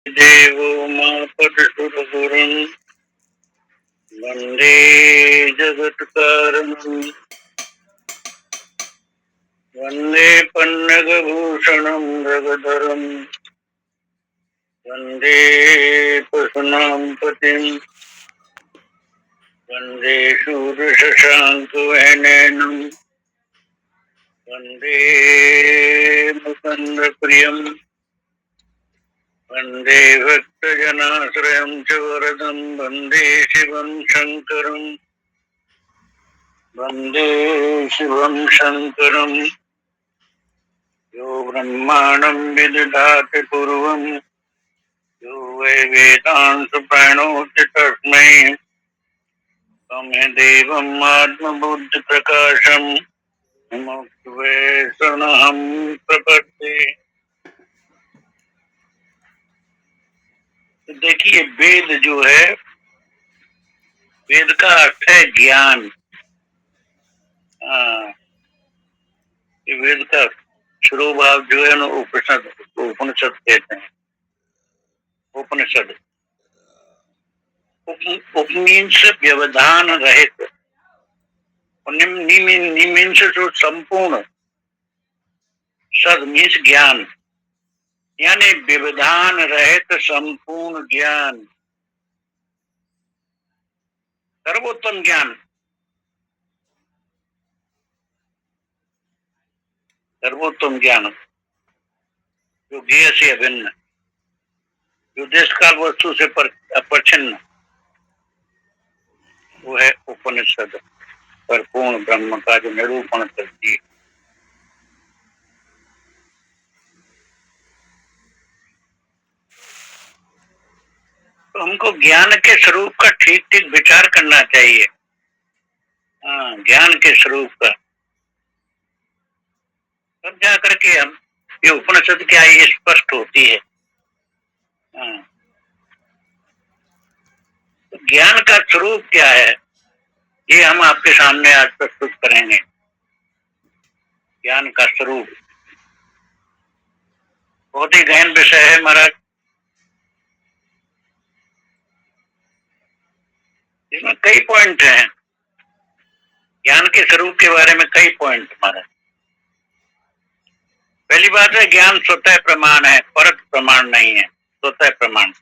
देवो मापदसुरगुरुं वन्दे जगत्कारणं वन्दे पन्नगभूषणं जगद्धरं वन्दे पशूनां पतिं वन्दे शूरशशाङ्कवहनेनं वन्दे मुकुन्दप्रियं वन्दे भक्तजनाश्रयं च वरदं वन्दे शिवं शङ्करं वन्दे शिवं शङ्करं यो ब्रह्माणं विदधाति पूर्वं यो वै वेदांस प्रणोति तस्मै तमेदेवम् आत्मबुद्धिप्रकाशं मुक्त्वे शरणं प्रपद्ये। तो देखिए, वेद जो है, वेद का अर्थ है ज्ञान। वेद का शुरुभाव जो है ना, उपनिषद उपनिषद कहते हैं। उपनिषद मीन्स व्यवधान रहित, मीन्स जो संपूर्ण, सद मीन्स ज्ञान, यानी व्यवधान रहित संपूर्ण ज्ञान, सर्वोत्तम ज्ञान, सर्वोत्तम ज्ञान जो ज्ञेय से अभिन्न, जो देश काल वस्तु से अपरिच्छिन्न, वो है उपनिषद। परिपूर्ण ब्रह्म का जो निरूपण करती है। तो हमको ज्ञान के स्वरूप का ठीक ठीक विचार करना चाहिए। ज्ञान के स्वरूप का, तब जा करके हम ये उपनिषद क्या ये स्पष्ट होती है। तो ज्ञान का स्वरूप क्या है, ये हम आपके सामने आज प्रस्तुत करेंगे। ज्ञान का स्वरूप बहुत ही गहन विषय है महाराज। इसमें कई पॉइंट हैं। ज्ञान के स्वरूप के बारे में कई पॉइंट महाराज। पहली बात है, ज्ञान स्वतः प्रमाण है, परत प्रमाण नहीं है, स्वतः प्रमाण।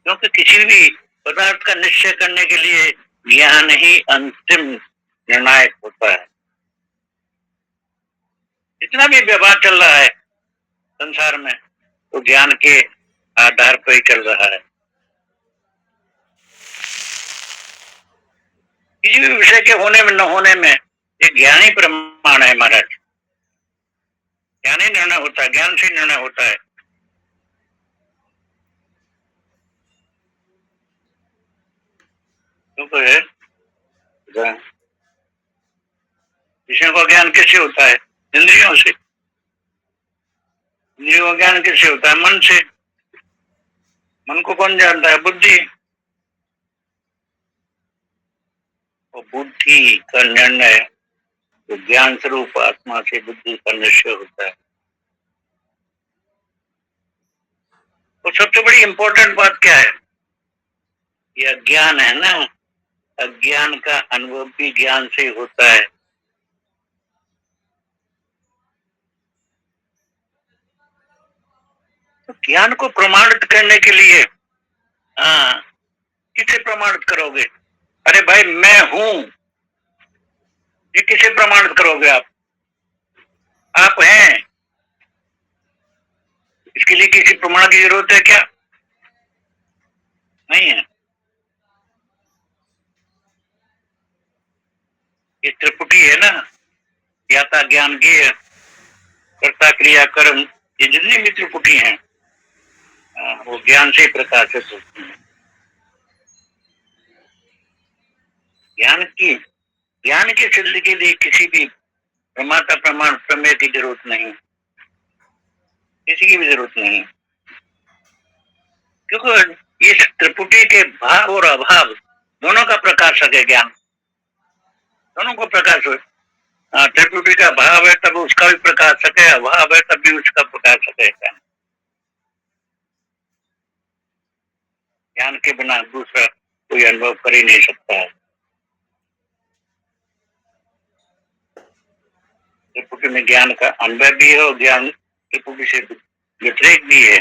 क्योंकि किसी भी पदार्थ का निश्चय करने के लिए ज्ञान ही अंतिम निर्णायक होता है। जितना भी व्यवहार चल रहा है संसार में, तो ज्ञान के आधार पर ही चल रहा है। किसी भी विषय के होने में न होने में ये ज्ञान ही प्रमाण है महाराज। ज्ञान ही निर्णय होता है, ज्ञान से निर्णय होता है। विषयों का ज्ञान किससे होता है? इंद्रियों से। इंद्रियों का ज्ञान किससे होता है? मन से। मन को कौन जानता है? बुद्धि। और बुद्धि का निर्णय तो ज्ञान स्वरूप आत्मा से बुद्धि का निश्चय होता है। तो सबसे बड़ी इंपॉर्टेंट बात क्या है? ये अज्ञान है ना, अज्ञान का अनुभव भी ज्ञान से होता है। तो ज्ञान को प्रमाणित करने के लिए किसे प्रमाणित करोगे? अरे भाई मैं हूं, ये किसे प्रमाणित करोगे? आप हैं। इसके लिए किसी प्रमाण की जरूरत है क्या? नहीं है। ये त्रिपुटी है ना, ज्ञाता ज्ञान ज्ञेय कर्ता क्रिया कर्म, ये जितनी भी त्रिपुटी हैं वो ज्ञान से प्रकाशित होती है। ज्ञान की सिद्धि के लिए किसी भी प्रमाता प्रमाण प्रमेय की जरूरत नहीं, किसी की भी जरूरत नहीं। क्योंकि इस त्रिपुटी के भाव और अभाव दोनों का प्रकाशक है ज्ञान, दोनों को प्रकाश हो। त्रिपुटी का भाव है तब उसका भी प्रकाशक है, अभाव है तब भी उसका प्रकाशक है। ज्ञान के बिना दूसरा कोई अनुभव कर ही नहीं सकता है। त्रिपुटी में ज्ञान का अनुभव भी है और ज्ञान त्रिपुटी से व्यतिरेक भी है।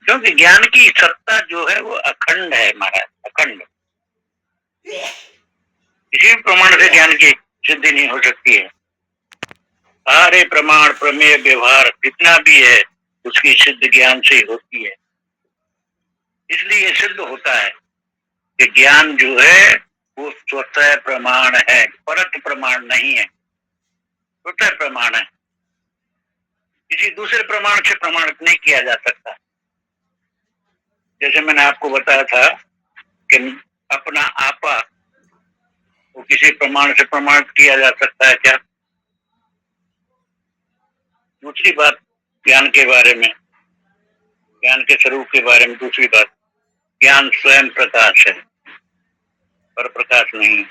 क्योंकि ज्ञान की सत्ता जो है वो अखंड है महाराज, अखंड। किसी भी प्रमाण से ज्ञान की सिद्धि नहीं हो सकती है। सारे प्रमाण प्रमेय व्यवहार जितना भी है उसकी सिद्ध ज्ञान से होती है। इसलिए सिद्ध होता है कि ज्ञान जो है वो स्वतः प्रमाण है, परत प्रमाण नहीं है, स्वतः प्रमाण है। किसी दूसरे प्रमाण से प्रमाणित नहीं किया जा सकता। जैसे मैंने आपको बताया था कि अपना आपा वो किसी प्रमाण से प्रमाणित किया जा सकता है क्या? दूसरी बात ज्ञान के बारे में, ज्ञान के स्वरूप के बारे में दूसरी बात, ज्ञान स्वयं प्रकाश है, पर प्रकाश नहीं।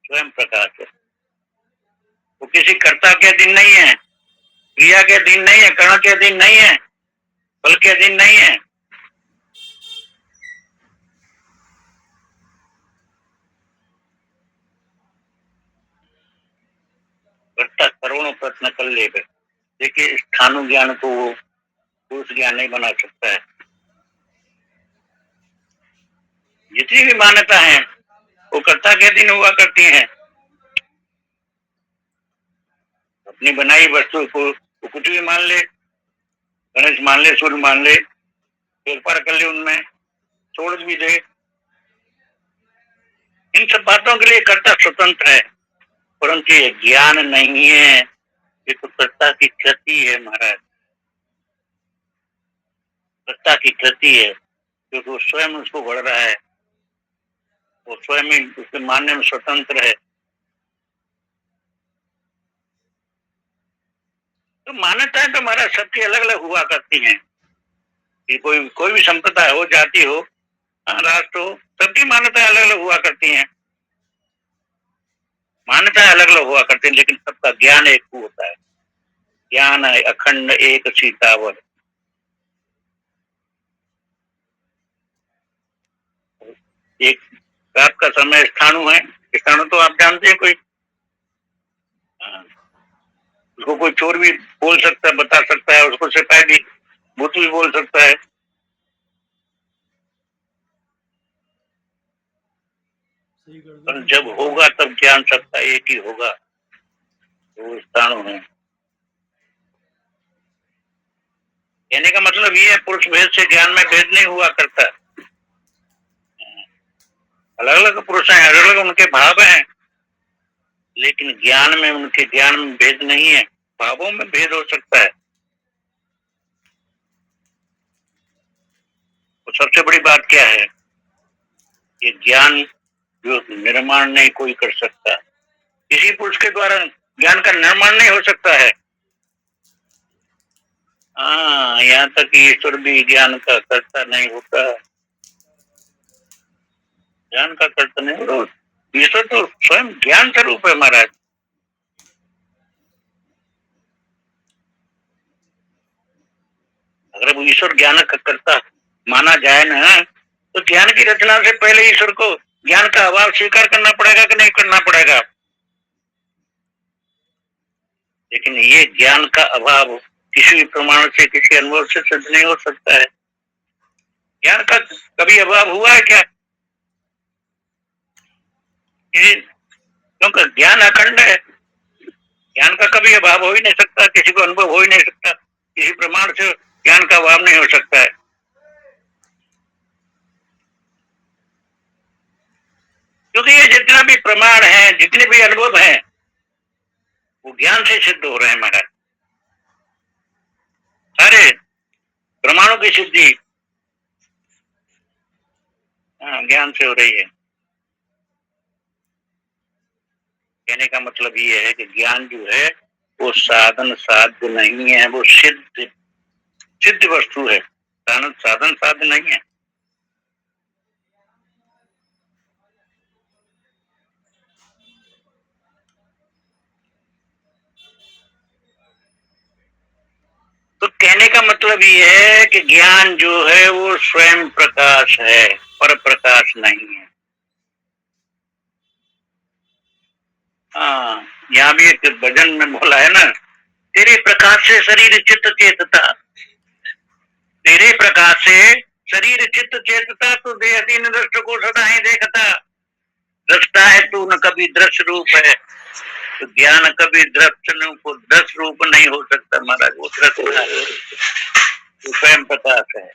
स्वयं प्रकाश है, वो किसी कर्ता के अधीन नहीं है, क्रिया के अधीन नहीं है, कर्ण के अधीन नहीं है, फल के अधीन नहीं है। कर्ता करोड़ों प्रश्न कर लेगा, देखिए स्थानु ज्ञान को वो पुरुष ज्ञान नहीं बना सकता है। जितनी भी मान्यता है वो कर्ता के अधीन हुआ करती हैं। अपनी बनाई वस्तु को कुछ भी मान ले, गणेश मान ले, सूर्य मान ले, फेरफार कर ले, उनमें छोड़ भी दे, इन सब बातों के लिए कर्ता स्वतंत्र है। परंतु ये ज्ञान नहीं है, ये तो कर्ता की कृति है महाराज, कर्ता की कृति है, क्योंकि वो स्वयं उसको बढ़ रहा है, वो स्वयं ही उसके मानने में स्वतंत्र है। तो मान्यताएं तो महाराज सबकी अलग अलग हुआ करती हैं कि कोई भी संप्रदाय हो, जाति हो, राष्ट्र हो, सबकी मान्यताएं अलग अलग हुआ करती हैं। मान्यताएं अलग अलग हुआ करती हैं, लेकिन सबका ज्ञान एक होता है। ज्ञान है अखंड एक सीतावर। एक रात का समय स्थानु है, स्थानु तो आप जानते हैं, कोई उसको कोई चोर भी बोल सकता है, बता सकता है, उसको सिपाही भी भूत भी बोल सकता है। पर जब होगा तब ज्ञान सबका एक ही होगा, तो स्थानु है। कहने का मतलब ये है पुरुष भेद से ज्ञान में भेद नहीं हुआ करता। अलग अलग पुरुष हैं, अलग अलग उनके भाव हैं, लेकिन ज्ञान में, उनके ज्ञान में भेद नहीं है, भावों में भेद हो सकता है। तो सबसे बड़ी बात क्या है, ये ज्ञान जो निर्माण नहीं कोई कर सकता, किसी पुरुष के द्वारा ज्ञान का निर्माण नहीं हो सकता है। हाँ, यहाँ तक कि ईश्वर भी ज्ञान का कर्ता नहीं होता, ज्ञान का कर्ता नहीं होता। ईश्वर तो स्वयं ज्ञान स्वरूप है महाराज। अगर वो ईश्वर ज्ञान का कर्ता माना जाए ना, तो ज्ञान की रचना से पहले ईश्वर को ज्ञान का अभाव स्वीकार करना पड़ेगा कि नहीं करना पड़ेगा? लेकिन ये ज्ञान का अभाव किसी भी प्रमाण से, किसी अनुभव से सिद्ध नहीं हो सकता है। ज्ञान का कभी अभाव हुआ है क्या? क्योंकि ज्ञान अखंड है, ज्ञान का कभी अभाव हो ही नहीं सकता, किसी को अनुभव हो ही नहीं सकता, किसी प्रमाण से ज्ञान का अभाव नहीं हो सकता है। क्योंकि ये जितना भी प्रमाण है, जितने भी अनुभव हैं, वो ज्ञान से सिद्ध हो रहे हैं महाराज। सारे प्रमाणों की सिद्धि ज्ञान से हो रही है। कहने का मतलब ये है कि ज्ञान जो है वो साधन साध्य नहीं है, वो सिद्ध सिद्ध वस्तु है, साधन साध्य नहीं है। कहने का मतलब ये है कि ज्ञान जो है वो स्वयं प्रकाश है, पर प्रकाश नहीं है। हाँ, यहाँ भी एक भजन में बोला है ना, तेरे प्रकाश से शरीर चित्त चेतता, तेरे प्रकाश से शरीर चित्त चेतता, तो देहदीन दृष्ट को सदा ही देखता। दृष्टा है तू न कभी दृश्य रूप है, तो ज्ञान कभी दृश्य रूप नहीं हो सकता महाराज। वो दृष्टा है, वो स्वयं प्रकाश है,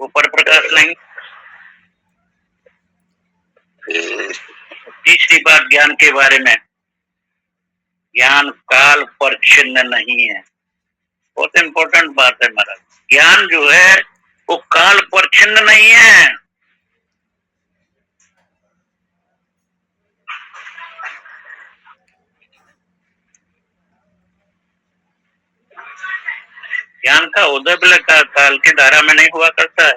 वो पर प्रकाश नहीं। तीसरी बात ज्ञान के बारे में, ज्ञान काल पर छिन्न नहीं है। बहुत इंपॉर्टेंट बात है महाराज। ज्ञान जो है वो काल पर छिन्न नहीं है। ज्ञान का उदय विलय काल की धारा में नहीं हुआ करता है।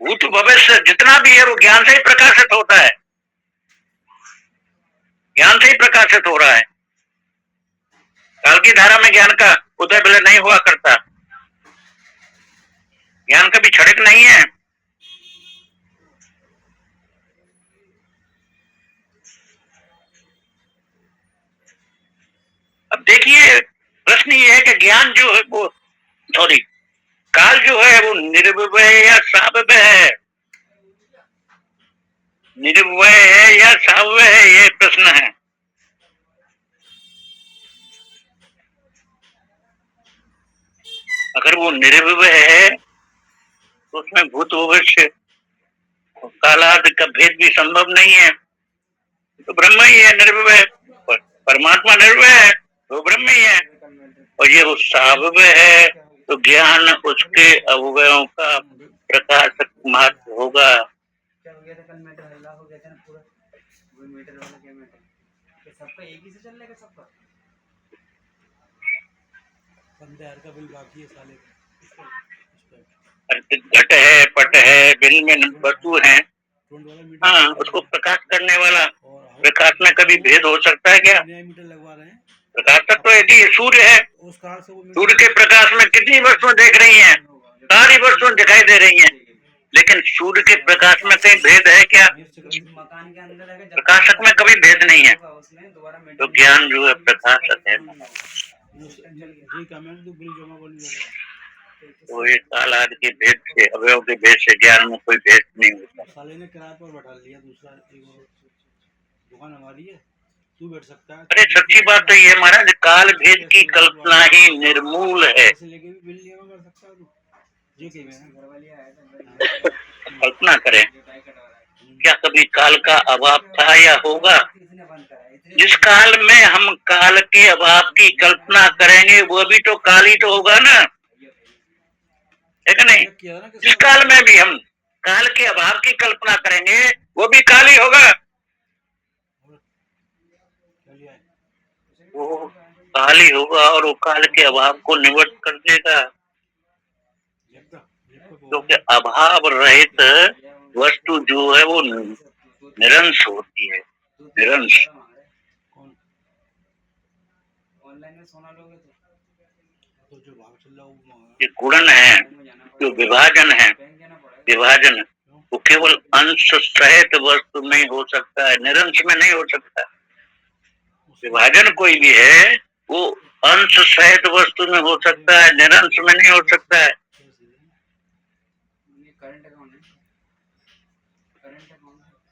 भूत भविष्य जितना भी है वो ज्ञान से ही प्रकाशित होता है, ज्ञान से ही प्रकाशित हो रहा है। काल की धारा में ज्ञान का उदय विलय नहीं हुआ करता। ज्ञान कभी क्षणिक नहीं है। अब देखिए, प्रश्न ये है कि ज्ञान जो है वो काल जो है वो निर्विवय या सावय है, निर्वय है या सावय है, ये प्रश्न है। अगर वो निर्विवय है तो उसमें भूत भविष्य कालादि का भेद भी संभव नहीं है। तो ब्रह्म ही है निर्विवय, परमात्मा निर्वय है, वो ब्रह्म ही है। और ये वो सावय है, तो ज्ञान उसके अवयवों का प्रकाशक मात्र होगा। सबका एक ही से चल लेगा सबका। घट है, पट है, बिल में वस्तु है, हाँ, उसको प्रकाश करने वाला। प्रकाश में कभी भेद हो सकता है क्या? प्रकाश तत्व एक ही सूर्य है, सूर्य के प्रकाश में कितनी वस्तुएं देख रही हैं, सारी वस्तुएं दिखाई दे रही हैं, लेकिन सूर्य के प्रकाश में कहीं भेद है क्या? प्रकाशक में कभी भेद नहीं है। तो ज्ञान जो है प्रकाशक है। वो एक काल आदि के भेद से, अवयव के भेद से ज्ञान में कोई भेद नहीं होता। साले ने किराए पर बैठा लिया, दूसरा दुकान हमारी है, तू बैठ सकता है। अरे सच्ची बात तो ये महाराज, काल भेद की कल्पना ही निर्मूल है। कल्पना करें, क्या कभी काल का अभाव था या होगा? जिस काल में हम काल के अभाव की कल्पना करेंगे वो भी तो काल ही तो होगा ना, है कि नहीं? जिस काल में भी हम काल के अभाव की कल्पना करेंगे वो भी काल ही होगा। वो काल ही होगा और वो काल के अभाव को निवृत्त कर देगा, क्योंकि अभाव रहित वस्तु जो है वो निरंश होती है। निरंश ये गुणन है, जो विभाजन है, विभाजन वो केवल अंश सहित वस्तु में हो सकता है, निरंश में नहीं हो सकता। विभाजन कोई भी है वो अंश सहित वस्तु में हो सकता है, निरंश में नहीं हो सकता है।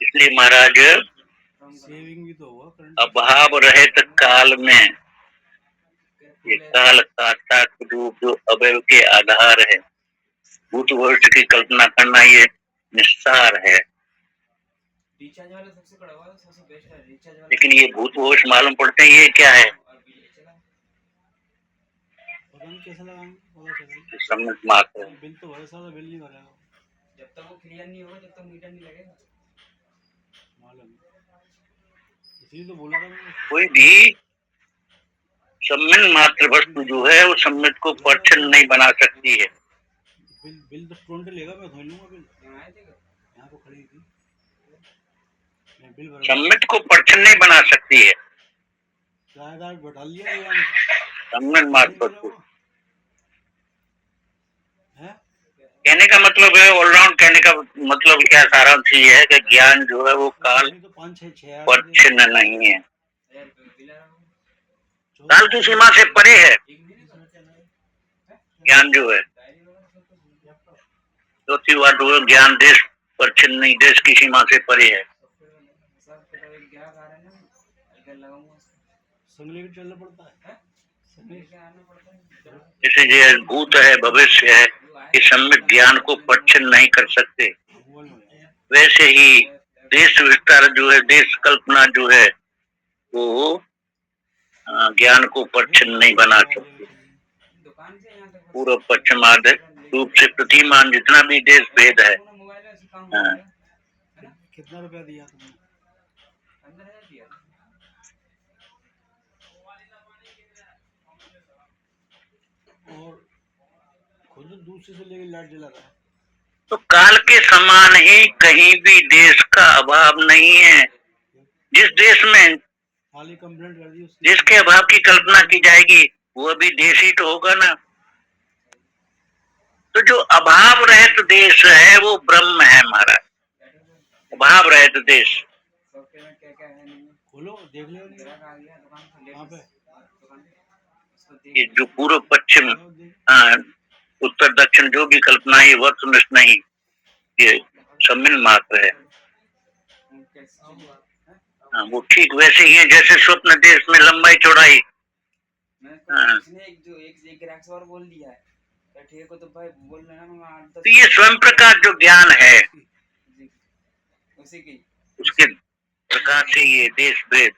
इसलिए महाराज अभाव रहित काल में ये काल का रूप जो अवयव के आधार है, भूत भविष्य की कल्पना करना ये निस्सार है। लेकिन ये भूत भविष्य मालूम पड़ते हैं, ये क्या है? सम्मत मात्र। जब तक वो क्लियर नहीं होगा, जब तक मीटर नहीं लगेगा। इसलिए तो बोला था कोई भी सम्मित मात्र वस्तु जो है वो सम्मित को परछन्न नहीं बना सकती है। बिल तो टोंट लेगा, मैं खोल लूंगा बिल। यहाँ तो खड़ी थी। सम्मित को परछन्न नहीं बना सकती है। सम्मित मात्र वस्तु कहने का मतलब है ऑलराउंड, कहने का मतलब क्या सारांश ये है कि ज्ञान जो है वो काल पर छिन्न नहीं है, काल की सीमा से परे है ज्ञान जो है। चौथी बात वो ज्ञान देश पर छिन्न नहीं, देश की सीमा से परे है। जैसे ये भूत है, भविष्य है, ये सम्यक ज्ञान को परिच्छिन्न नहीं कर सकते, वैसे ही देश विस्तार जो है, देश कल्पना जो है वो ज्ञान को परिच्छिन्न नहीं बना सकते। पूर्व पश्चिम आदि रूप से प्रतिमान जितना भी देश भेद है। कितना रुपया दिया तुमने? और खुद दूसरे से लेके लाइट जला रहा है। तो काल के समान ही कहीं भी देश का अभाव नहीं है। जिस देश में खाली कंप्लेंट कर दी, देश के अभाव की कल्पना की जाएगी वो भी देश ही तो होगा ना। तो जो अभाव रहित देश है वो ब्रह्म है महाराज, अभाव रहित देश। खोलो देख लो वहाँ पे। ये जो पूर्व पश्चिम उत्तर दक्षिण जो भी कल्पना है वस्तुनिष्ठ नहीं, ये सम्मिल मात्र है। वो ठीक वैसे ही है जैसे स्वप्न देश में लंबाई चौड़ाई। तो ये स्वयं प्रकाश जो ज्ञान है उसके प्रकाश से ये देश भेद,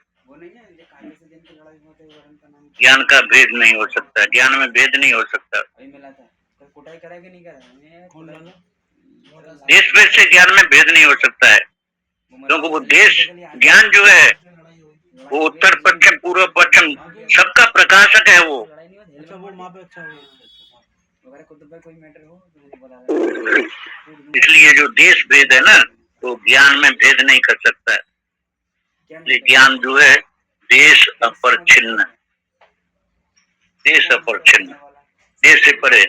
ज्ञान का भेद नहीं हो सकता, ज्ञान में भेद नहीं हो सकता। देश भेद से ज्ञान में भेद नहीं हो सकता है, क्योंकि वो देश ज्ञान जो है वो उत्तर पश्चिम पूर्व पश्चिम सबका प्रकाशक है वो। इसलिए जो देश भेद है ना वो ज्ञान में भेद नहीं कर सकता है। इसलिए ज्ञान जो है देश अपरिच्छिन्न, देश अपरिच्छिन्न, देश से परे,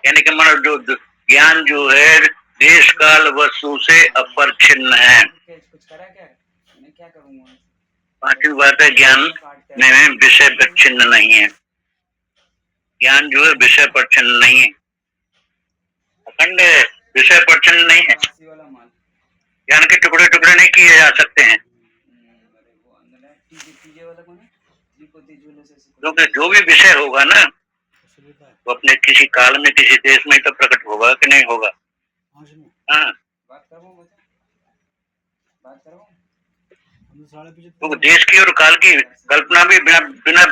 यानी कि मतलब जो ज्ञान जो है देश काल वस्तु से अपरिच्छिन्न है। पांचवी बात है ज्ञान में विषय पर छिन्न नहीं है। ज्ञान जो है विषय पर छिन्न नहीं है, अखंड है, विषय पर छिन्न नहीं है। ज्ञान के टुकड़े टुकड़े नहीं किए जा सकते हैं, क्योंकि जो भी विषय होगा ना वो अपने किसी काल में किसी देश में तो प्रकट होगा कि नहीं होगा। हाँ, तो देश की और काल की कल्पना भी बिना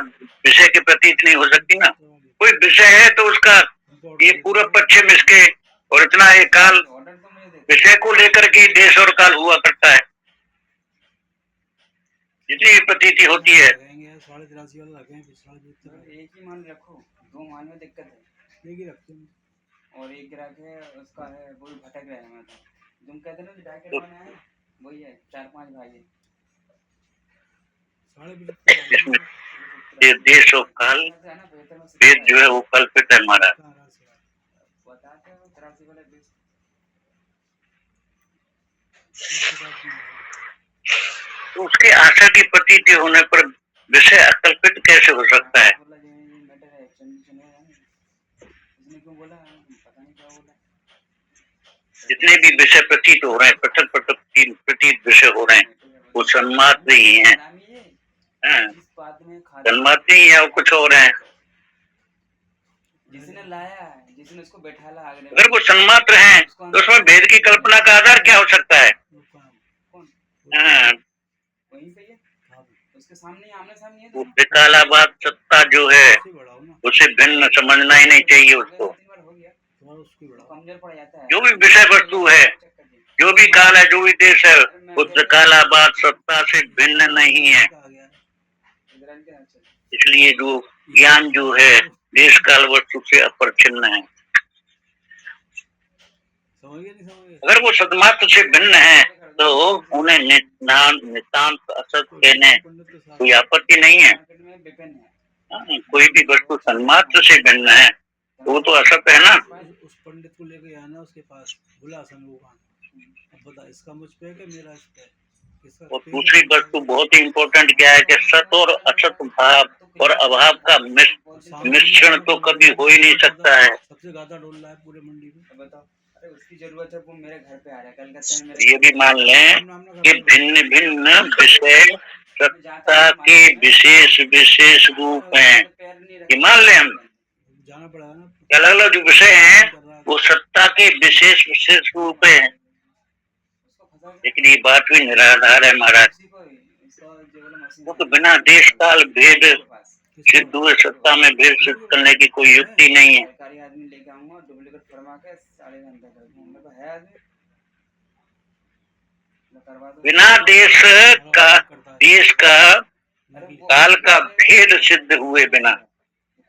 विषय के प्रतीत नहीं हो सकती ना। कोई विषय है तो उसका ये पूर्व पश्चिम इसके और इतना ये काल विषय को लेकर के देश और काल हुआ करता है, जितनी प्रतीति होती है। एक ही मान रखो, दो मान में दिक्कत है, एक ही रखते हैं और एक ग्राहक है उसका है वो भटक रहा है। तुम कहते ना जैकेट वाला है वही है, 4-5 भाई है। ये देश और काल वेद जो है वो कल्पित है हमारा। तो उसके आशा की प्रतीति होने पर विषय अकल्पित कैसे हो सकता है? जितने भी विषय प्रतीत हो रहे हैं, पृथक पृथक प्रतीत विषय हो रहे हैं, वो सन्मात्र ही है, सन्मात्र ही है और कुछ हो रहे हैं। जिसने लाया, जिसने उसको बैठाला, अगर वो सन्मात्र है तो उसमें भेद की कल्पना का आधार क्या हो सकता है? उसके सामने आमने सामने है। वो विकालाबाद सत्ता जो है उसे भिन्न समझना ही नहीं चाहिए उसको। जो भी विषय वस्तु है, जो भी काल है, जो भी देश है, वो विकालाबाद सत्ता से भिन्न नहीं है। इसलिए जो ज्ञान जो है देश काल वस्तु से अपरिच्छिन्न है। अगर वो सदमात्र से भिन्न है तो उन्हें नितांत असत कहने कोई आपत्ति नहीं है। कोई भी वस्तु सन्मात्र से भिन्न है वो तो असत है ना। उस पंडित को लेके आना उसके पास, बुला संगो का, अब बता इसका मुझ पे है कि मेरा इस पे है? किसका और पेड़ दूसरी है? वस्तु बहुत ही इम्पोर्टेंट क्या है कि सत और असत भाव और अभाव का मिश्रण तो कभी हो ही नहीं सकता है। सबसे ज्यादा डोल रहा है पूरे मंडी में। बताओ, अरे उसकी जरूरत है, वो मेरे घर पे आ रहा है कलकत्ते में मेरे। ये भी मान लें कि भिन्न भिन्न विषय सत्ता के विशेष विशेष रूप हैं। ये मान लें हम जाना पड़ेगा ना, कि अलग अलग जो विषय हैं वो सत्ता के विशेष विशेष रूप हैं, लेकिन ये बात भी निराधार है महाराज। वो तो बिना देश काल भेद सिद्ध हुए सत्ता में भेद सिद्ध करने की कोई युक्ति नहीं है। सरकारी आदमी लेके आऊंगा, डुप्लीकेट फरमा के 3.5 घंटे कर दूंगा। मेरे को है आदमी, मैं करवा दूं। बिना देश का काल का भेद सिद्ध हुए बिना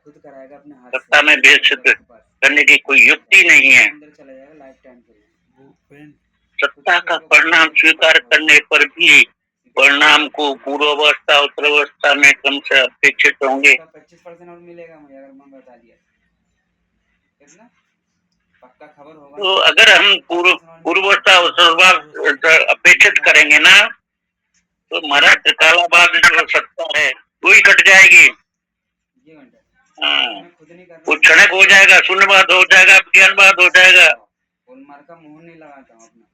खुद कराएगा अपने हाथ सत्ता में भेद सिद्ध करने की कोई युक्ति नहीं है। अंदर चला जाएगा लाइफ टाइम के लिए। सत्ता का परिणाम स्वीकार करने पर भी परिणाम को पूर्वावस्था उत्तरावस्था में क्रम से अपेक्षित होंगे। 25% और मिलेगा मुझे, अगर मैं बता दिया कितना पक्का खबर होगा। तो अगर हम पूर्वावस्था उत्तरावस्था अपेक्षित करेंगे ना तो महाराज त्रिकालाबाद जो सत्ता है वो ही कट जाएगी। वो क्षणिक हो जाएगा, शून्यवाद हो जाएगा, विज्ञानवाद हो जाएगा। होलमार्क का मुहर नहीं लगाता हूँ अपना,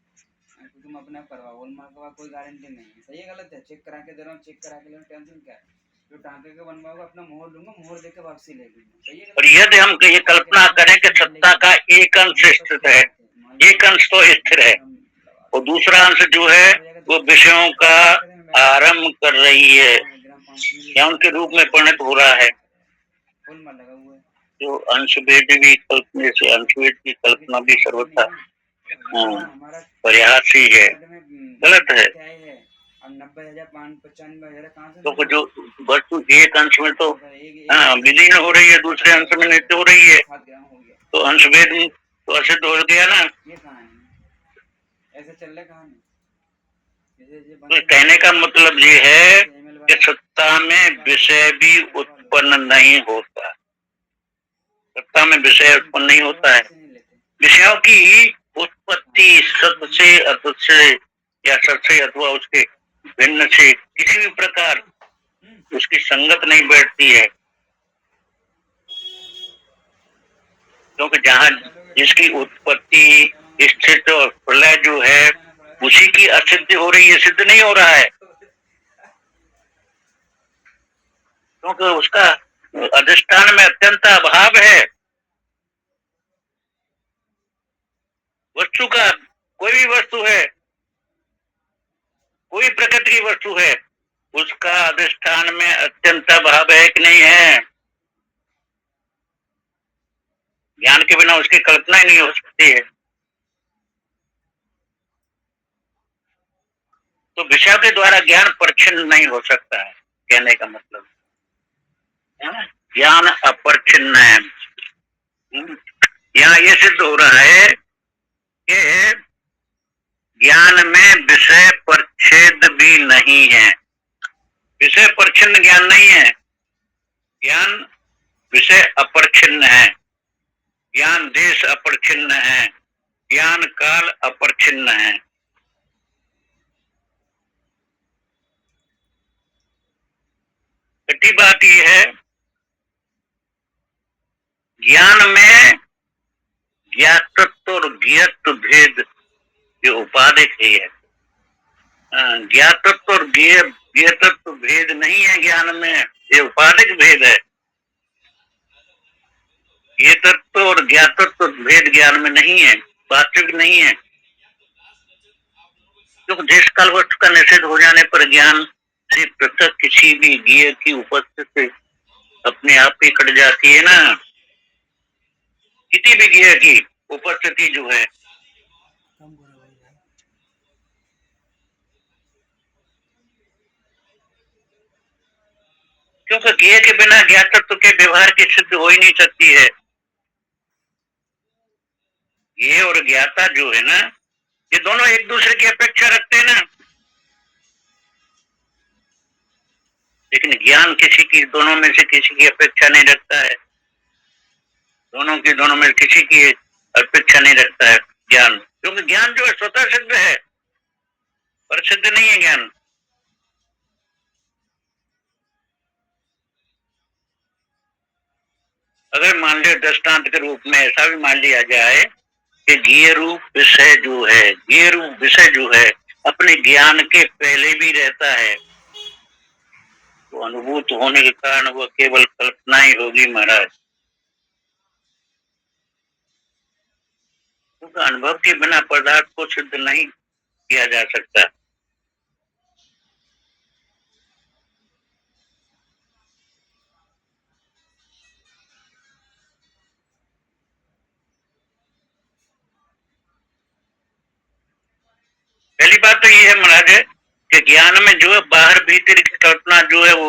तुम अपने आप करवाओ। होलमार्क का कोई गारंटी नहीं है, सही है गलत है, चेक करा के दे रहा हूँ, चेक करा के ले रहा हूँ, टेंशन क्या है। जो टांके के बनवाओगे अपना मोहर लूंगा, मोहर देके वापसी ले लूंगा। और यदि हम ये कल्पना करें कि सत्ता का एक अंश स्थित है, एक अंश तो स्थिर है और दूसरा अंश जो है वो विषयों का आरंभ कर रही है या उनके रूप में परिणत हो रहा है, तो अंशभेद भी कल्पना से अंशभेद की कल्पना भी सर्वथा प्रयासी है, गलत है। तो जो वस्तु एक अंश में तो विलीन हो रही है, दूसरे अंश में नित्य हो रही है, तो अंशभेद तो असिद्ध हो गया ना। ऐसे चल रहे कहानी। तो कहने का मतलब ये है कि सत्ता में विषय भी उत्पन्न नहीं होता, सत्ता में विषय उत्पन्न नहीं होता है। विषयों की उत्पत्ति सत से असत से या सत से अथवा उसके भिन्न से किसी भी प्रकार उसकी संगत नहीं बैठती है, क्योंकि जहाँ जिसकी उत्पत्ति स्थिति और प्रलय जो है उसी की असिद्धि हो रही है, सिद्ध नहीं हो रहा है, क्योंकि उसका अधिष्ठान में अत्यंत अभाव है। वस्तु का कोई भी वस्तु है, कोई प्रकृति की वस्तु है, उसका अधिष्ठान में अत्यंत अभाव है कि नहीं है। ज्ञान के बिना उसकी कल्पना ही नहीं हो सकती है। तो विषय के द्वारा ज्ञान परिच्छिन्न नहीं हो सकता है, कहने का मतलब ज्ञान अपरिच्छिन्न है। यहाँ ये सिद्ध हो रहा है कि ज्ञान में विषय परिच्छेद भी नहीं है, विषय परिच्छिन्न ज्ञान नहीं है, ज्ञान विषय अपरिच्छिन्न है, ज्ञान देश अपरिच्छिन्न है, ज्ञान काल अपरिच्छिन्न है। छठी बात यह है, ज्ञान में ज्ञातत्व और ज्ञेयत्व भेद ये उपाधिक है। ज्ञातत्व और ज्ञेयत्व भेद नहीं है ज्ञान में, ये उपाधिक भेद है। ज्ञेयत्व और ज्ञातत्व भेद ज्ञान में नहीं है, वास्तविक नहीं है, क्योंकि देश काल वस्तु का निषेध हो जाने पर ज्ञान से पृथक किसी भी ज्ञेय की उपस्थिति अपने आप ही कट जाती है ना। किसी भी ज्ञेय की उपस्थिति जो है क्योंकि ज्ञेय के बिना ज्ञातत्व के व्यवहार की सिद्ध हो ही नहीं सकती है। ज्ञेय और ज्ञाता जो है ना, ये दोनों एक दूसरे की अपेक्षा रखते हैं ना, लेकिन ज्ञान किसी की, दोनों में से किसी की अपेक्षा नहीं रखता है। दोनों की दोनों में किसी की अपेक्षा नहीं रखता है ज्ञान, क्योंकि ज्ञान जो है स्वतः सिद्ध है, पर सिद्ध नहीं है ज्ञान। अगर मान लिया दृष्टांत के रूप में ऐसा भी मान लिया जाए कि ज्ञेय रूप विषय जो है, ज्ञेय रूप विषय जो है अपने ज्ञान के पहले भी रहता है, तो अनुभूत होने के कारण वह केवल कल्पना ही होगी महाराज, क्योंकि अनुभव के बिना पदार्थ को सिद्ध नहीं किया जा सकता। पहली बात तो ये है महाराज कि ज्ञान में जो है बाहर भीतर की कल्पना जो है वो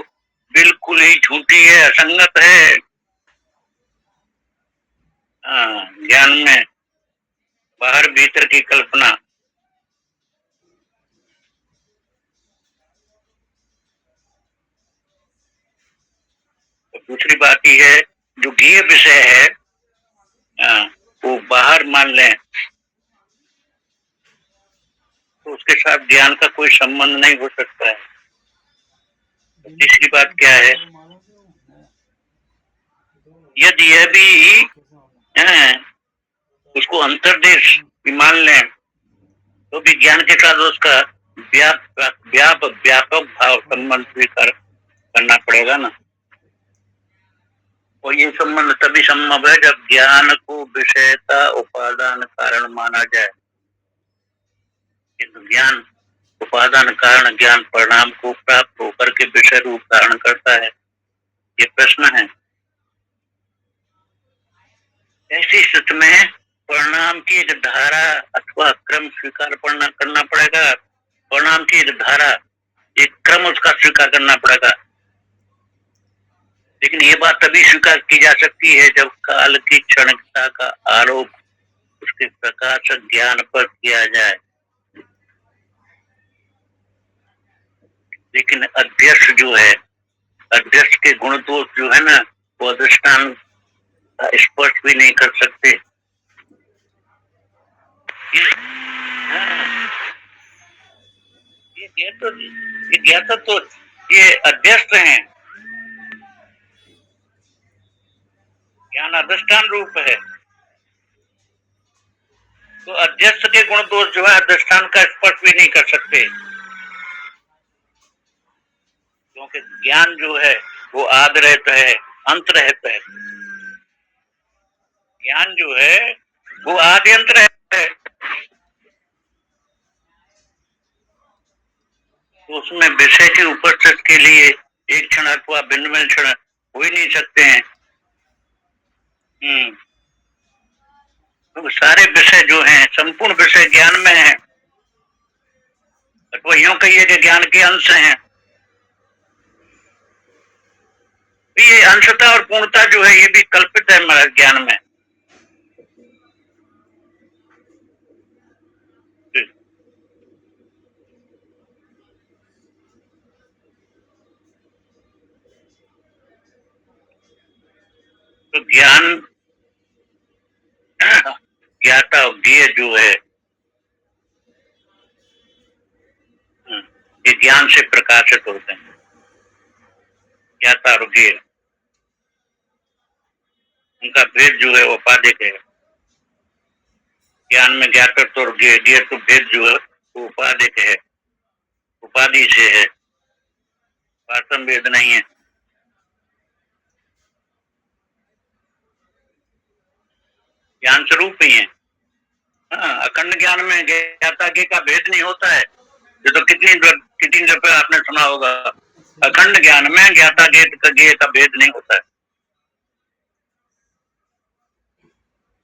बिल्कुल ही झूठी है, असंगत है। हाँ, ज्ञान में बाहर भीतर की कल्पना। तो दूसरी बात ये है जो ज्ञेय विषय है वो बाहर मान लें तो उसके साथ ज्ञान का कोई संबंध नहीं हो सकता है। तीसरी बात क्या है, यदि यह भी उसको अंतर्देश भी मान लें तो भी ज्ञान के साथ उसका व्यापक भाव संबंध स्वीकार करना पड़ेगा ना। और ये संबंध तभी संभव है जब ज्ञान को विषयता उपादान कारण माना जाए। किंतु ज्ञान उपादान कारण ज्ञान परिणाम को प्राप्त होकर के विषय रूप धारण करता है, ये प्रश्न है। ऐसी स्थिति में परिणाम की एक धारा अथवा क्रम स्वीकार करना पड़ेगा। परिणाम की एक धारा, एक क्रम उसका स्वीकार करना पड़ेगा। लेकिन ये बात तभी स्वीकार की जा सकती है जब काल की क्षणिकता का आरोप उसके प्रकाशक ज्ञान पर किया जाए। लेकिन अध्यक्ष जो है, अध्यक्ष के गुण दोष जो है ना, वो अधिष्ठान स्पष्ट भी नहीं कर सकते। ये ज्ञाता तो ये अध्यक्ष हैं, ज्ञान अधिष्ठान रूप है। तो अध्यक्ष के गुण दोष जो है अधिष्ठान का स्पर्श भी नहीं कर सकते, क्योंकि ज्ञान जो है वो आदि रहता है, अंत रहता है। ज्ञान जो है वो आदि अंत रहता है, तो उसमें विषय की उपस्थिति के लिए एक क्षण अथवा भिन्न क्षण हो ही नहीं सकते हैं। तो सारे विषय जो हैं, संपूर्ण विषय ज्ञान में है, अथवा यूं कहिए कि ज्ञान के अंश हैं। ये अंशता और पूर्णता जो है ये भी कल्पित है हमारे ज्ञान में। तो ज्ञान ज्ञाता ज्ञेय जो है ये ज्ञान से प्रकाशित होते हैं। ज्ञाता और ज्ञेय उनका भेद जो है वो उपाधिक है। ज्ञान में ज्ञातत्व और ज्ञेय तो भेद जो है वो उपाधिक है, उपाधि से है, वास्तव भेद नहीं है। ज्ञान स्वरूप ही है। हाँ, अखंड ज्ञान में ज्ञाता ज्ञेय का भेद नहीं होता है। ये तो कितनी दफे आपने सुना होगा, अखंड ज्ञान में ज्ञाता ज्ञेय का भेद नहीं होता है।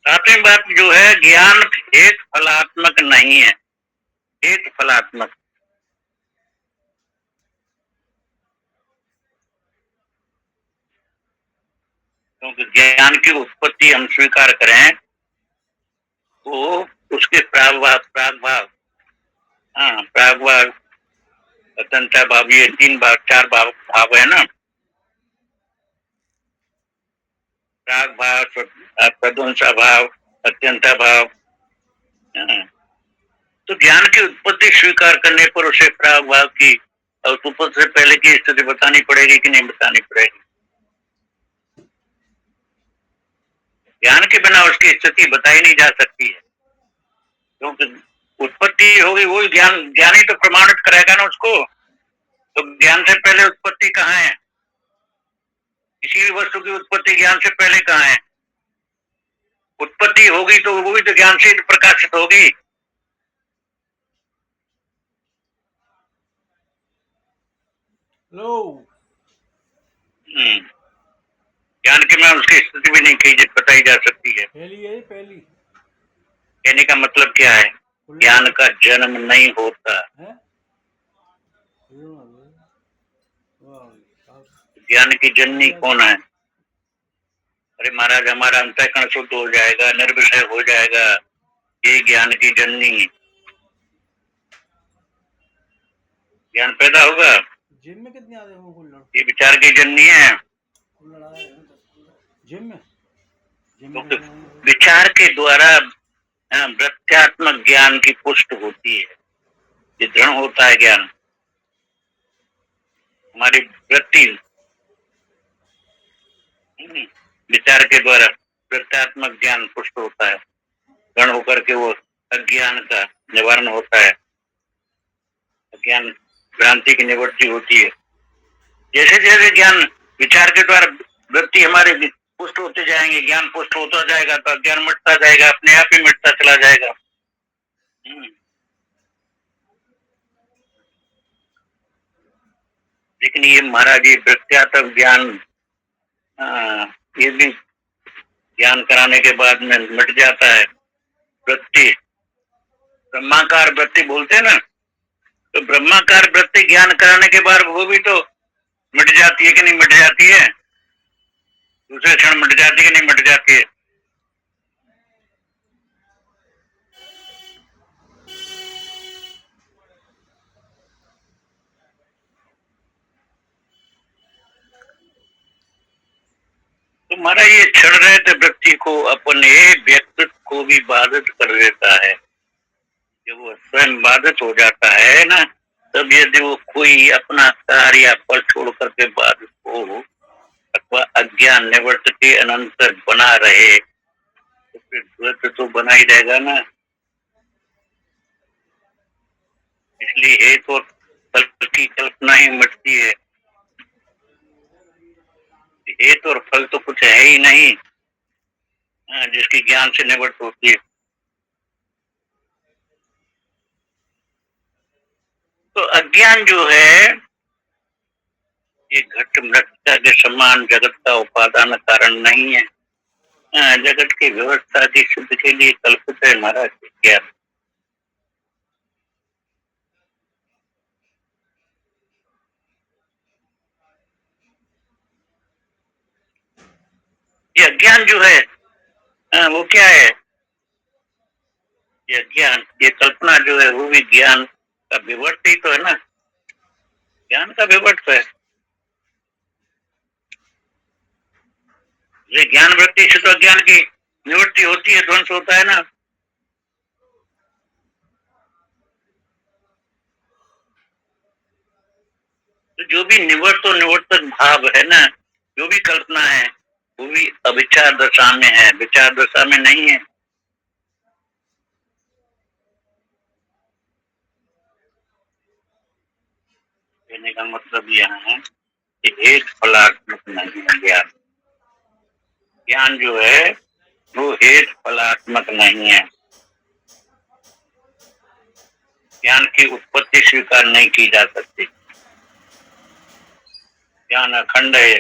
सातवीं बात जो है, ज्ञान हेतु फलात्मक नहीं है, हेतु फलात्मक। क्योंकि ज्ञान की उत्पत्ति हम स्वीकार करें तो उसके प्रागभाव हाँ प्रागभाव अत्यंता भाव, ये 3 भाव 4 भाव है ना। राग भाव, प्रध्वंसा भाव, अत्यंता भाव। हाँ। तो ज्ञान की उत्पत्ति स्वीकार करने पर उसे प्राग भाव की और उत्पत्ति से पहले की स्थिति बतानी पड़ेगी कि नहीं बतानी पड़ेगी? ज्ञान के बिना उसकी स्थिति बताई नहीं जा सकती है, क्योंकि उत्पत्ति होगी वही ज्ञान ही तो प्रमाणित करेगा ना उसको। तो ज्ञान से पहले उत्पत्ति कहाँ है? किसी भी वस्तु की उत्पत्ति ज्ञान से पहले कहाँ है? उत्पत्ति होगी तो वो भी तो ज्ञान से प्रकाशित होगी। लो ज्ञान के में उसकी स्थिति भी नहीं बताई जा सकती है। पहली है पहली। कहने का मतलब क्या है? ज्ञान का जन्म नहीं होता है? ज्ञान की जननी कौन है? अरे महाराज, हमारा अंतःकरण शुद्ध हो जाएगा, निर्विषय हो जाएगा, ये ज्ञान की जननी, ज्ञान पैदा होगा। जिम में कितने आते हो? ये विचार की जननी है। जिम में तो विचार के द्वारा वृत्त्यात्मक ज्ञान की पुष्ट होती है, ये दृढ़ होता है ज्ञान। हमारी वृत्ति विचार के द्वारा वृत्त्यात्मक ज्ञान पुष्ट होता है, दृढ़ होकर के वो अज्ञान का निवारण होता है, अज्ञान भ्रांति की निवृत्ति होती है। जैसे जैसे ज्ञान विचार के द्वारा वृत्ति हमारे पुष्ट होते जाएंगे, ज्ञान पुष्ट होता जाएगा, तो अज्ञान मिटता जाएगा, अपने आप ही मिटता चला जाएगा। लेकिन ये महाराज, ये वृत्त्यात्मक ज्ञान, ये भी ज्ञान कराने के बाद में मिट जाता है। वृत्ति ब्रह्माकार वृत्ति बोलते हैं ना, तो ब्रह्माकार वृत्ति ज्ञान कराने के बाद वो भी तो मिट जाती है कि नहीं मिट जाती है? दूसरे क्षण मिट जाती है कि नहीं मिट जाती है? तो महाराज, ये क्षण रहे थे वृत्ति को अपने व्यक्तित्व को भी बाधित कर देता है। जब वो स्वयं बाधित हो जाता है ना, तब यदि वो कोई अपना कार्य या फल छोड़ करके बाधित हो अथवा अज्ञान निवृत्त के अनंतर बना रहे, तो फिर द्वैत तो बना ही रहेगा ना। इसलिए हेतु और फल की कल्पना ही मिटती है। हेतु और फल तो कुछ है ही नहीं जिसकी ज्ञान से निवृत्त होती है। तो अज्ञान जो है ये घट मृतिका के समान जगत का उपादान कारण नहीं है, जगत की व्यवस्था की सिद्ध के लिए कल्पित है महाराज ज्ञान। ये अज्ञान जो है वो क्या है? ये ज्ञान, ये कल्पना जो है वो भी ज्ञान का विवर्त ही तो है ना, ज्ञान का विवर्त है। ये ज्ञान वृत्ति से तो अज्ञान की निवृत्ति होती है, ध्वंस होता है ना। तो जो भी निवर्त और निवर्तक भाव है ना, जो भी कल्पना है वो भी अविचार दशा में है, विचार दशा में नहीं है। कहने का मतलब यह है कि हेतु फलात्मक नहीं है ज्ञान। ज्ञान जो है वो हेतु फलात्मक नहीं है। ज्ञान की उत्पत्ति स्वीकार नहीं की जा सकती। ज्ञान अखंड है।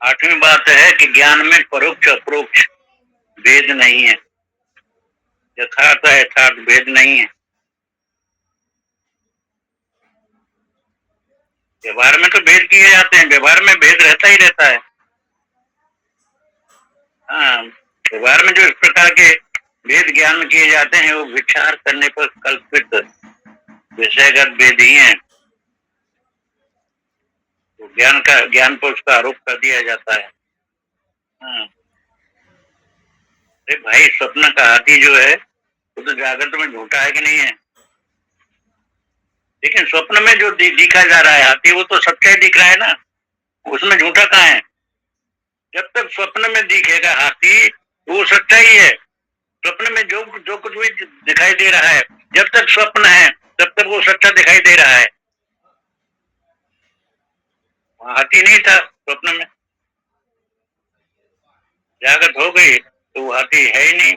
आठवीं बात है कि ज्ञान में परोक्ष अपरोक्ष भेद नहीं है, यथार्थ यथार्थ भेद नहीं है। व्यवहार में तो भेद किए जाते हैं, व्यवहार में भेद रहता ही रहता है। हाँ, व्यवहार में जो इस प्रकार के भेद ज्ञान में किए जाते हैं वो विचार करने पर कल्पित विषयगत भेद ही है, तो ज्ञान पर उसका आरोप कर दिया जाता है। हाँ। अरे भाई, स्वप्न का हाथी जो है वो तो जागृत में झूठा है कि नहीं है? लेकिन स्वप्न में जो दिखा जा रहा है हाथी, वो तो सच्चा ही दिख रहा है ना, उसमें झूठा कहाँ है? जब तक स्वप्न में दिखेगा हाथी, वो सच्चा ही है। स्वप्न में जो जो कुछ भी दिखाई दे रहा है, जब तक स्वप्न है तब तक वो सच्चा दिखाई दे रहा है। वहां हाथी नहीं था स्वप्न में, जागृत हो गई तो वो हाथी है ही नहीं।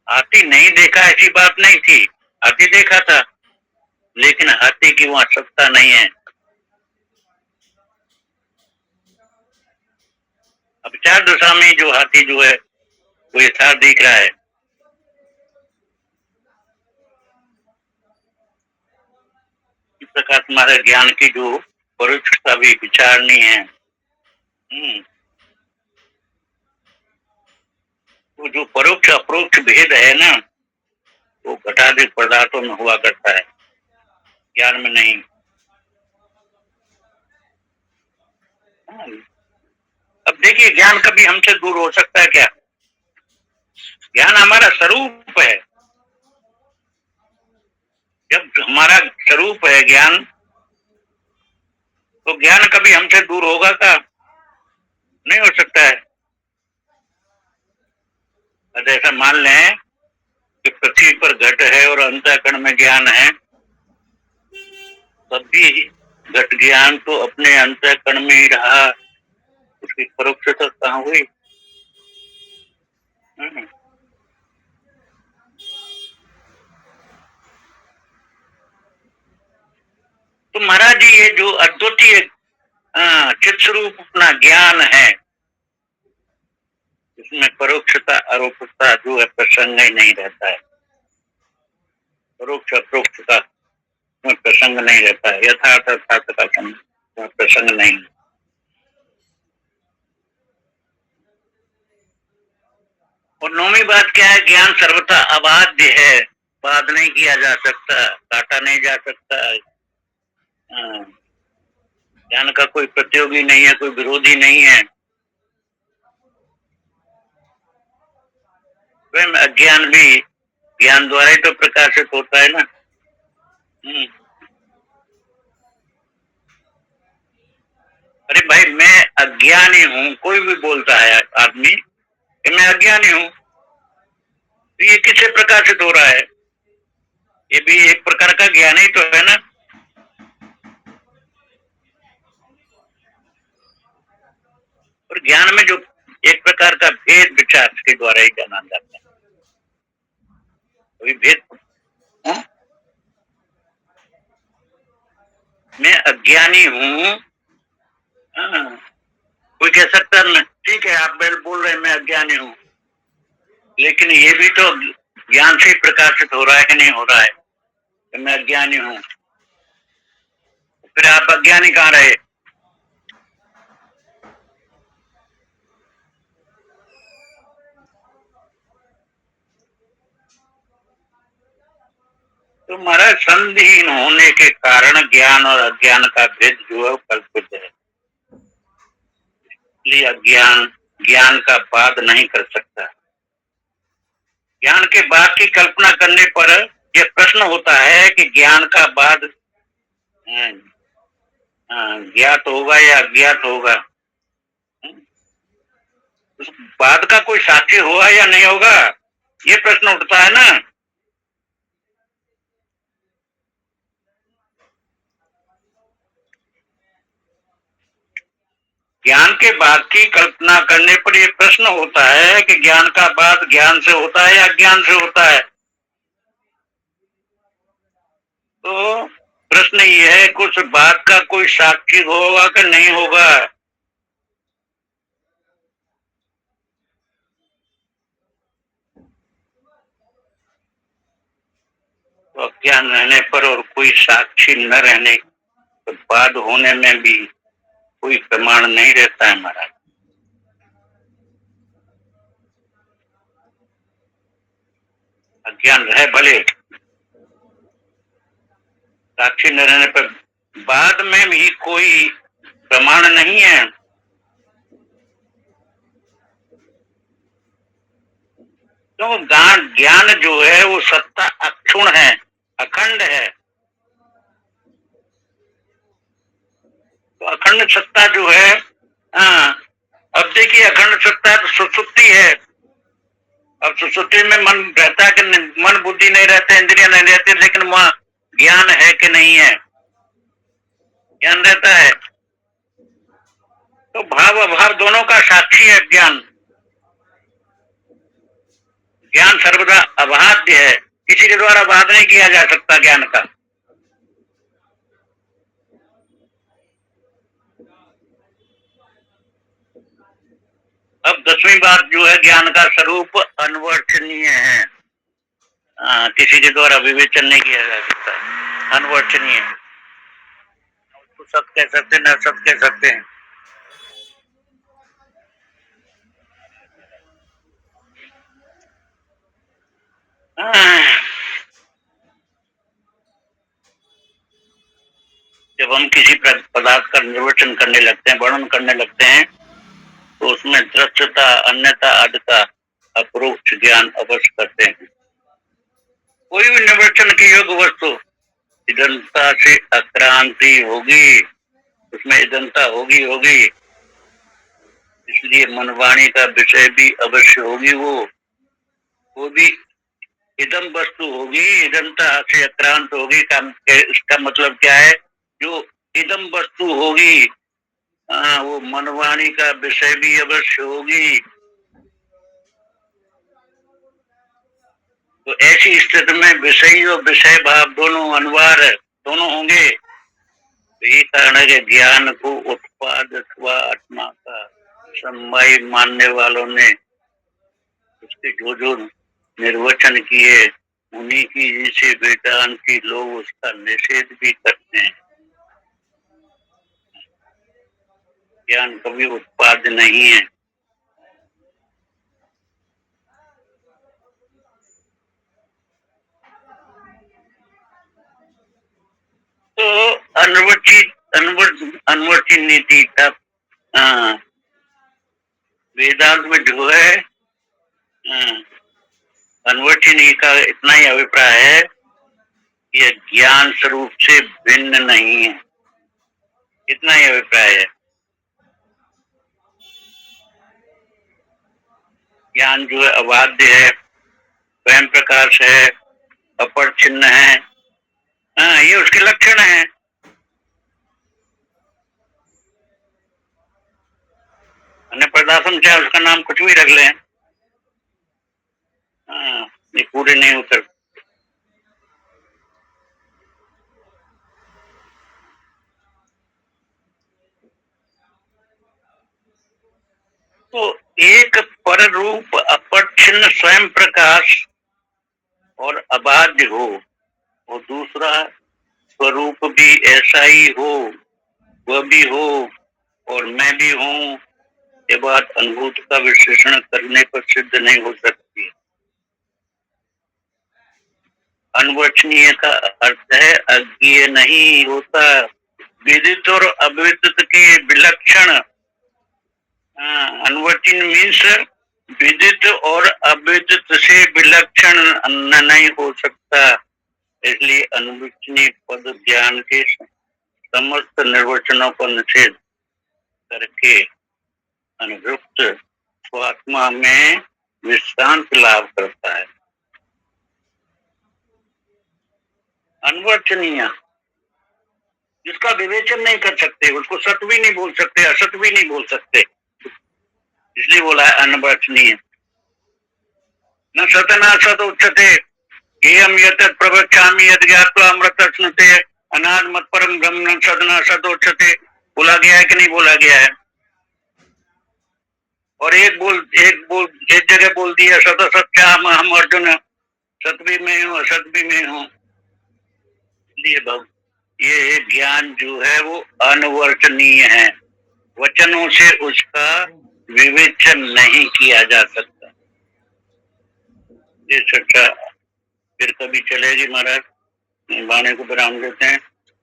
हाथी नहीं देखा ऐसी बात नहीं थी, हाथी देखा था, लेकिन हाथी की वहां सत्ता नहीं है। अब चार दशा में जो हाथी जो है वो यथार्थ दिख रहा है। इस प्रकार तुम्हारे ज्ञान की जो परोक्षता भी विचारनी है। वो जो परोक्ष अप्रोक्ष भेद है ना, वो घटाधिक पदार्थों में हुआ करता है, ज्ञान में नहीं। अब देखिए, ज्ञान कभी हमसे दूर हो सकता है क्या? ज्ञान हमारा स्वरूप है। जब हमारा स्वरूप है ज्ञान, तो ज्ञान कभी हमसे दूर होगा क्या? नहीं हो सकता है। ऐसा मान लें कि पृथ्वी पर घट है और अंतःकरण में ज्ञान है, तब भी घट ज्ञान तो अपने अंतःकरण में ही रहा, उसकी परोक्षता कहाँ हुई? तो महाराज जी, ये जो अद्वितीय चित स्वरूप अपना ज्ञान है, इसमें परोक्षता आरोपता जो है प्रसंग ही नहीं रहता है। परोक्ष अप्रोक्ष का प्रसंग नहीं रहता है, यथार्थ अर्थार्थ का प्रसंग नहीं। और नौवीं बात क्या है? ज्ञान सर्वथा अबाध्य है, बाध नहीं किया जा सकता, काटा नहीं जा सकता। ज्ञान का कोई प्रतियोगी नहीं है, कोई विरोधी नहीं है। स्वयं अज्ञान भी ज्ञान द्वारा ही तो प्रकाशित होता है ना। अरे भाई, मैं अज्ञानी हूँ, कोई भी बोलता है आदमी कि मैं अज्ञानी हूँ, तो ये किससे प्रकाशित हो रहा है? ये भी एक प्रकार का ज्ञान ही तो है ना। और ज्ञान में जो एक प्रकार का भेद विचार के द्वारा ही जाना जाता है, वही भेद। मैं अज्ञानी हूँ, कोई कह सकता है ठीक है, आप बोल रहे हैं मैं अज्ञानी हूँ, लेकिन ये भी तो ज्ञान से प्रकाशित हो रहा है कि नहीं हो रहा है कि मैं अज्ञानी हूँ? फिर आप अज्ञानी कहाँ रहे? तो महाराज, संधिहीन होने के कारण ज्ञान और अज्ञान का भेद जो है कल्पित है, इसलिए अज्ञान ज्ञान का बाद नहीं कर सकता। ज्ञान के बाद की कल्पना करने पर यह प्रश्न होता है कि ज्ञान का बाद ज्ञात होगा या अज्ञात होगा? उस बाद का कोई साक्षी होगा या नहीं होगा, ये प्रश्न उठता है ना। ज्ञान के बाद की कल्पना करने पर यह प्रश्न होता है कि ज्ञान का बाद ज्ञान से होता है या अज्ञान से होता है। तो प्रश्न ये है, कुछ बात का कोई साक्षी होगा कि नहीं होगा? तो अज्ञान रहने पर और कोई साक्षी न रहने तो बाद होने में भी कोई प्रमाण नहीं रहता है महाराज। अज्ञान रहे भले, साक्षी न रहने पर बाद में भी कोई प्रमाण नहीं है। तो ज्ञान जो है वो सत्ता अक्षुण है, अखंड है। तो अखंड सत्ता जो है, हाँ, अब देखिए अखंड सत्ता तो सुसुप्ति है। अब सुसुप्ति में मन रहता है कि मन बुद्धि नहीं रहते, इंद्रिया नहीं रहती, लेकिन वहाँ ज्ञान है कि नहीं है? ज्ञान रहता है। तो भाव अभाव दोनों का साक्षी है ज्ञान। ज्ञान सर्वदा अबाध्य है, किसी के द्वारा बाध नहीं किया जा सकता ज्ञान का। अब 10वीं बात जो है, ज्ञान का स्वरूप अनवर्चनीय है। किसी के द्वारा विवेचन नहीं किया जा सकता, अनवर्चनीय है। उसको सत्य कह सकते हैं, न सत्य कह सकते हैं। जब हम किसी पदार्थ का निर्वचन करने लगते हैं, वर्णन करने लगते हैं, तो उसमें दृश्यता, अन्यता, आद्यता, अपरोक्ष ज्ञान अवश्य करते हैं। कोई भी निर्वचन की योग्य वस्तु इदंता से अक्रांति होगी, उसमें इदंता होगी। इसलिए मनवाणी का विषय भी अवश्य होगी, वो भी इदम वस्तु होगी, इदंता से अक्रांत होगी। इसका मतलब क्या है? जो इदम वस्तु होगी, वो मनवाणी का विषय भी अवश्य होगी। तो ऐसी स्थिति में विषय और विषय भाव दोनों अनिवार्य, दोनों होंगे। तो ये कारण है कि ज्ञान को उत्पाद अथवा आत्मा का समय मानने वालों ने उसके जो निर्वचन किए, उन्हीं की जैसे वेदांती लोग उसका निषेध भी करते हैं। ज्ञान कभी उत्पाद नहीं है। तो अनुवर्ती नीति का वेदांत में जो है, अनुवर्ती नीति का इतना ही अभिप्राय है कि यह ज्ञान स्वरूप से भिन्न नहीं है, इतना ही अभिप्राय है। ज्ञान जो है अबाध्य है, स्वयं प्रकाश है, अपरिच्छिन्न है। ये उसके लक्षण है। अन्य पदार्थों चाहे उसका नाम कुछ भी रख लें, ये पूरे नहीं उतर। तो एक पर रूप अपरिच्छिन्न स्वयं प्रकाश और अबाध्य हो, और दूसरा स्वरूप भी ऐसा ही हो, वह भी हो और मैं भी हूँ, ये बात अनुभूत का विश्लेषण करने पर सिद्ध नहीं हो सकती। अनवचनीय का अर्थ है अज्ञेय नहीं होता। विदित और अविदित के विलक्षण, अनवचन मीन्स विदित और अविदित से विलक्षण नहीं हो सकता। इसलिए अनवचनीय पद ज्ञान के समस्त निर्वचनों का निषेध करके अनुरुक्त स्वात्मा में विश्रांति लाभ करता है। अनवचनीय जिसका विवेचन नहीं कर सकते, उसको सत्य भी नहीं बोल सकते, असत्य भी नहीं बोल सकते, इसलिए बोला है अनवचनीय। न सत न असत उच्यते, येयम यतत् प्रवक्ष्यामि यद् ज्ञात्वा अमृतस्नुते अनाद मत परम ब्रह्म न सत न असत उच्यते। बोला गया है कि नहीं बोला गया है? और एक जगह बोल दिया सत सत्या हम अर्जुन, सत भी में हूँ असत भी में हूँ। ये ज्ञान जो है वो अनवर्चनीय है, वचनों से उसका विवेचन नहीं किया जा सकता। ये सच्चा अभी चलेगी महाराज, बाणे को विराम देते हैं।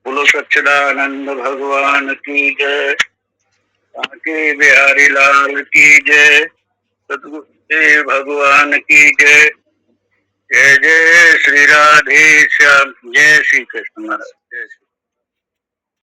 बोलो सच्चिदानंद भगवान की जय, बांके बिहारी लाल की जय, सतगुरु भगवान की जय। जय जय श्री राधे श्याम, जय श्री कृष्ण महाराज, जय श्री